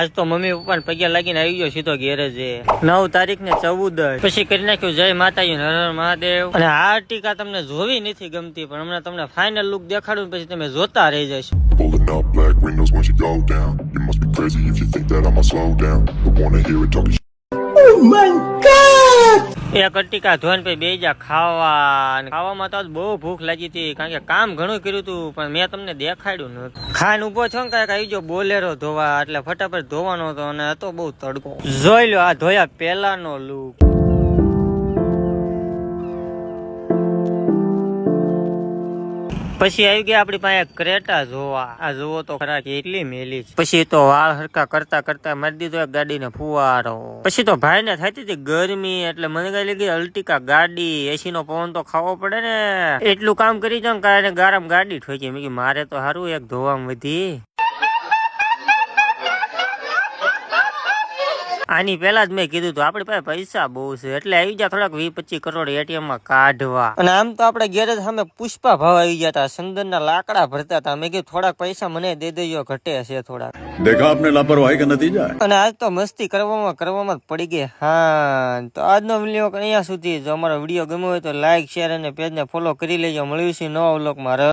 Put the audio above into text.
આજ તો મમ્મી પપ્પાને પગે લાગીને આવી ગયો સીધો ગેરેજે 9 તારીખ ને 14 પછી કરી નાખ્યું જય માતાજી હર હર મહાદેવ। અને આ ટીકા તમને જોવી નથી ગમતી પણ હમણાં તમને ફાઇનલ લુક દેખાડું પછી તમે જોતા રહી જશો। Pulling up black windows once you go down. You must be crazy if you think that I'ma slow down. Don't wanna hear it talking એક ટીકા ધોઈને પછી બે જા ખાવા। ખાવામાં તો આજ બહુ ભૂખ લાગી હતી કારણ કે કામ ઘણું કર્યું હતું પણ મેં તમને દેખાડ્યું નતું। ખાઈને ઉભો છો ને કાંઈક આવી ગયો બોલેરો ધોવા એટલે ફટાફટ ધોવાનો હતો અને હતો બહુ તડકો। જોઈ લો આ ધોયા પેલાનો લુક। પછી આવી ગયા આપડી પાસે ક્રેટા જોવા। આ જોવો તો ખરા કેટલી મેલી છે। પછી તો વાળ હરકા કરતા કરતા મારી દીધો એક ગાડીને ફુવારો। પછી તો ભાઈ ને થતી હતી ગરમી એટલે મને કઈ લાગી અલ્ટિકા ગાડી એસી નો પવન તો ખાવો પડે ને એટલું કામ કરી જાવ ને ગરમ ગાડી ઠોકી। મેં મારે તો સારું એક ધોવામાં વધી। આની પેલા જ મેં કીધું હતું આપડી પાસે પૈસા બહુ છે એટલે આવી ગયા થોડાક 20-25 કરોડ એટીએમ માં કાઢવા। અને આમ તો આપડે ગેરેજ સામે પુષ્પા ભાવ આવી ગયા હતા સંદર ના લાકડા ભરતા હતા। મેં કીધું થોડાક પૈસા મને દે દેજો ઘટે છે થોડાક। देखा आपने लापरवाही का नतीजा है। અને આજ તો મસ્તી કરવામાં જ પડી ગઈ। હા તો આજનો વિડીયો અહીંયા સુધી। જો અમારો વિડીયો ગમ્યો હોય તો લાઈક શેર અને પેજ ને ફોલો કરી લેજો। મળ્યું છે નવા વ્લોગમાં।